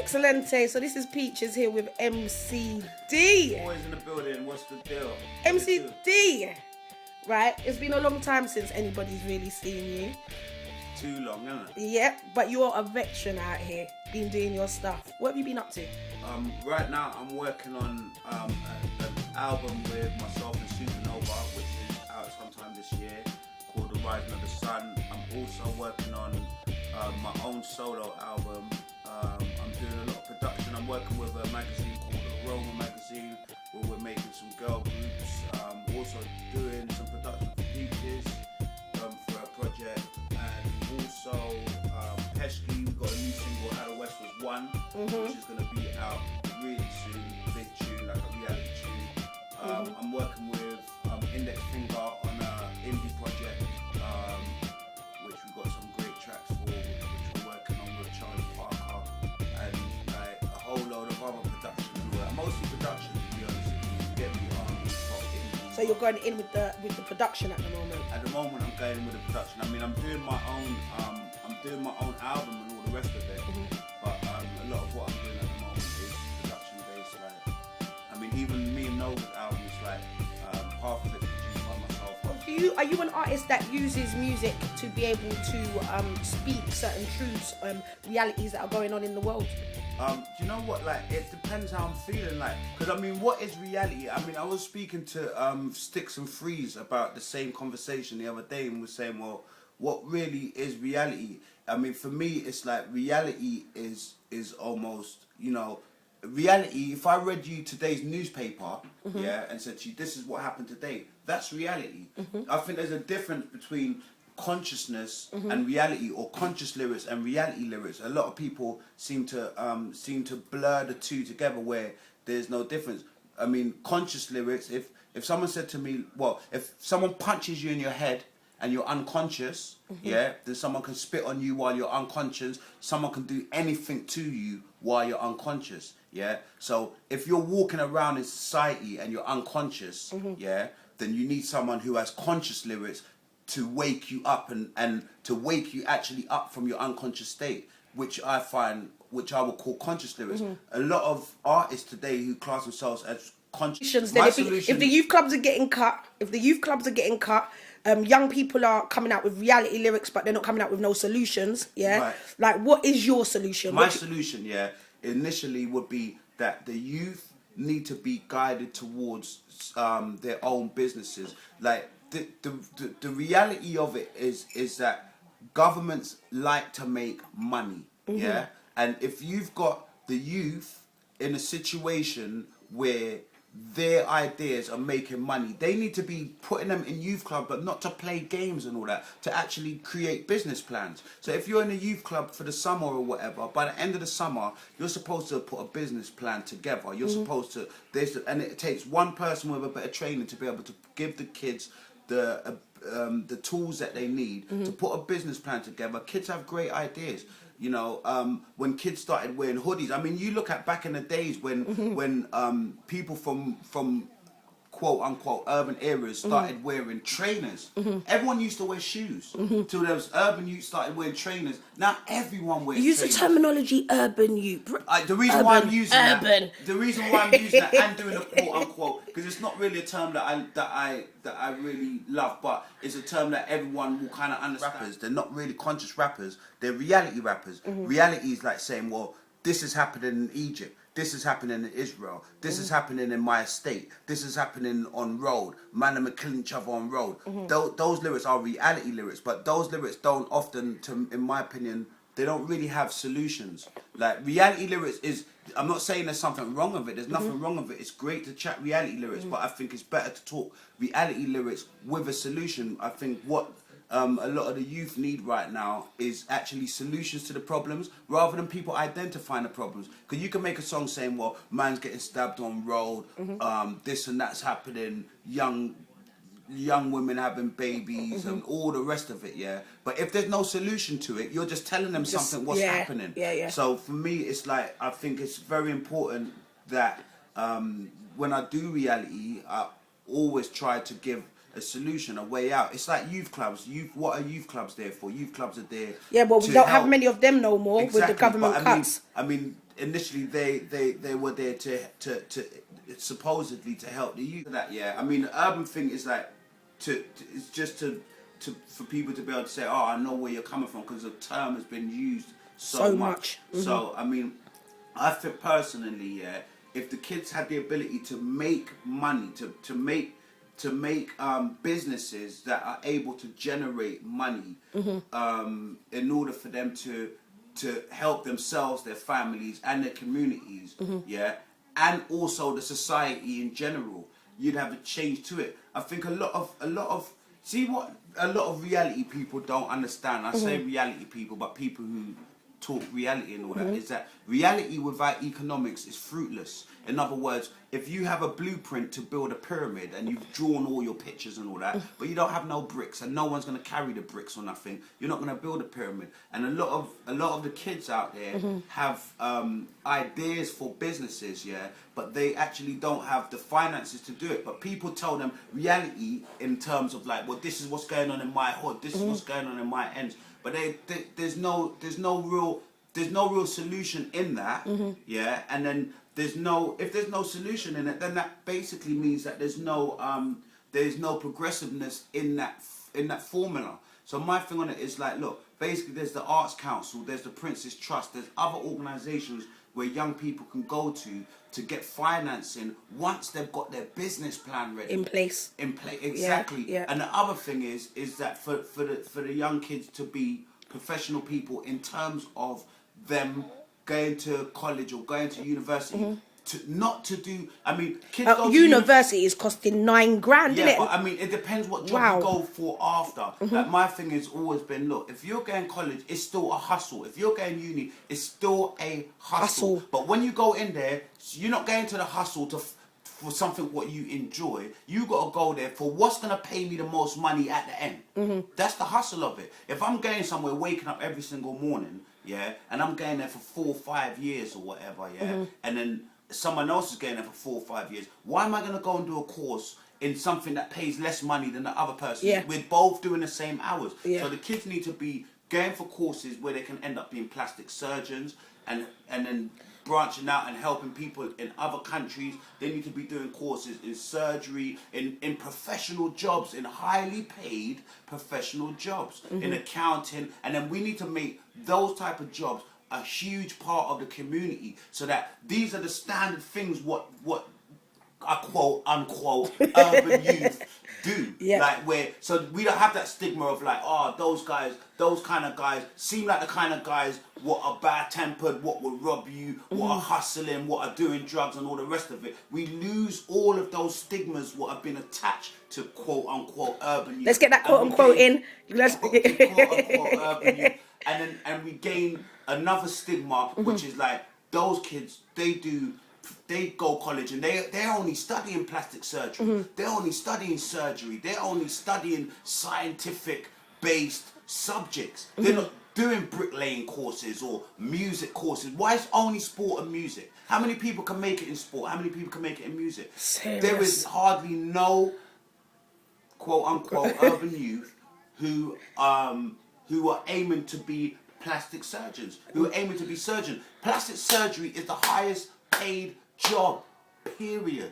Excelente. So this is Peaches here with MCD. Always in the building. What's the deal? MCD. Right. It's been a long time since anybody's really seen you. Too long, isn't it? Yeah, but you're a veteran out here, been doing your stuff. What have you been up to? Right now I'm working on an album with myself and Supernova, which is out sometime this year, called The Rising of the Sun. I'm also working on my own solo album. I'm doing a lot of production. I'm working with a magazine called Aroma Magazine, where we're making some girl groups. Also doing some production for Peaches for a project. And also Peckham, we've got a new single, Out of West Was One, which is going to be out really soon. Big tune, like a reality tune. I'm working with Index Finger on an indie project, which we've got some great tracks for, which we're working on with Charlie Parker, and like a whole load of other production and all that. Mostly production, to be honest with you. Get me on indie. So you're going in with the production at the moment. At the moment, I'm going in with the production. I mean, I'm doing my own album and all the rest of it. But a lot of what I'm doing at the moment is production based. Like, I mean, even me and Nova's album is like half of it produced by myself. Are you an artist that uses music to be able to speak certain truths, realities that are going on in the world? Do you know what? Like, it depends how I'm feeling. Like, because I mean, what is reality? I mean, I was speaking to Sticks and Freeze about the same conversation the other day, and was saying, well, what really is reality? I mean, for me, it's like reality is almost, you know, reality. If I read you today's newspaper, yeah, and said to you, this is what happened today, that's reality. I think there's a difference between consciousness and reality, or conscious lyrics and reality lyrics. A lot of people seem to blur the two together, where there's no difference. I mean, conscious lyrics, if someone said to me, well, if someone punches you in your head and you're unconscious, yeah, then someone can spit on you while you're unconscious. Someone can do anything to you while you're unconscious, yeah. So if you're walking around in society and you're unconscious, yeah, then you need someone who has conscious lyrics to wake you up and to wake you actually up from your unconscious state, which I would call conscious lyrics. A lot of artists today who class themselves as conscious. Then if the youth clubs are getting cut, young people are coming out with reality lyrics, but they're not coming out with no solutions. Yeah, right. Like, what is your solution? My solution, yeah, initially would be that the youth need to be guided towards their own businesses. Like, the reality of it is that governments like to make money, yeah? And if you've got the youth in a situation where their ideas are making money, they need to be putting them in youth club, but not to play games and all that, to actually create business plans. So if you're in a youth club for the summer or whatever, by the end of the summer, you're supposed to put a business plan together. You're supposed to, and it takes one person with a bit of training to be able to give the kids the tools that they need to put a business plan together. Kids have great ideas. You know, when kids started wearing hoodies, I mean, you look at back in the days when people from quote unquote urban areas started wearing trainers. Everyone used to wear shoes till there was urban youth started wearing trainers. Now everyone wears Use trainers. the terminology urban youth. The reason why I'm using that and doing the quote unquote, because it's not really a term that I really love, but it's a term that everyone will kind of understand. Rappers, they're not really conscious rappers, they're reality rappers. Reality is like saying, well, this is happening in Egypt, this is happening in Israel, this is happening in my estate, this is happening on road, man are killing each other on road. Those lyrics are reality lyrics, but those lyrics don't often, in my opinion, they don't really have solutions. Like, reality lyrics is, I'm not saying there's something wrong with it, there's nothing wrong with it, it's great to chat reality lyrics, but I think it's better to talk reality lyrics with a solution. I think what a lot of the youth need right now is actually solutions to the problems, rather than people identifying the problems. Because you can make a song saying, well, man's getting stabbed on road, this and that's happening, young women having babies and all the rest of it, yeah. But if there's no solution to it, you're just telling them something what's happening. Yeah. So for me, it's like, I think it's very important that when I do reality, I always try to give a solution, a way out. It's like youth clubs. What are youth clubs there for? Youth clubs are there. Yeah, but we to don't help. have many of them no more with the government but cuts. I mean, initially they were there to supposedly to help the youth. That I mean, the urban thing is like it's just to for people to be able to say, oh, I know where you're coming from, because the term has been used so much. Mm-hmm. So I mean, I think personally, if the kids had the ability to make money, to make businesses that are able to generate money, in order for them to help themselves, their families, and their communities, and also the society in general, you'd have a change to it. I think a lot of see what a lot of reality people don't understand. I say reality people, but people who talk reality and all that, is that reality without economics is fruitless. In other words, if you have a blueprint to build a pyramid and you've drawn all your pictures and all that, but you don't have no bricks and no one's going to carry the bricks or nothing, you're not going to build a pyramid. And a lot of the kids out there have ideas for businesses, but they actually don't have the finances to do it. But people tell them reality in terms of like, well, this is what's going on in my hood, this is what's going on in my ends. But there's no real solution in that, and then if there's no solution in it, then that basically means that there's no progressiveness in that formula. So my thing on it is like, look, basically there's the Arts Council, there's the Prince's Trust, there's other organisations where young people can go to get financing once they've got their business plan ready. In place, exactly. Yeah. And the other thing is that for the young kids to be professional people in terms of them going to college or going to university, kids go to university is costing $9,000, isn't it? But I mean, it depends what job you go for after. Like, my thing has always been, look, if you're going college, it's still a hustle. If you're going uni, it's still a hustle. But when you go in there, you're not going to the hustle for something what you enjoy. You got to go there for what's going to pay me the most money at the end. That's the hustle of it. If I'm going somewhere, waking up every single morning, and I'm going there for 4 or 5 years or whatever, and then someone else is going there for 4 or 5 years, why am I going to go and do a course in something that pays less money than the other person? We're both doing the same hours. So the kids need to be going for courses where they can end up being plastic surgeons, and then branching out and helping people in other countries. They need to be doing courses in surgery, in professional jobs, in highly paid professional jobs, in accounting, and then we need to make those type of jobs a huge part of the community, so that these are the standard things what I quote unquote urban youth do. So we don't have that stigma of like, oh, those kind of guys seem like the kind of guys what are bad tempered, what will rob you, what are hustling, what are doing drugs and all the rest of it. We lose all of those stigmas what have been attached to quote unquote urban youth. Let's get that quote unquote in. Let's quote unquote urban youth. And we gain another stigma, which is like, those kids, they go college and they're only studying plastic surgery. They're only studying surgery. They're only studying scientific based subjects. They're not doing bricklaying courses or music courses. Why is only sport and music? How many people can make it in sport? How many people can make it in music? Serious. There is hardly no quote unquote urban youth who are aiming to be plastic surgeons, who are aiming to be surgeons. Plastic surgery is the highest paid job, period.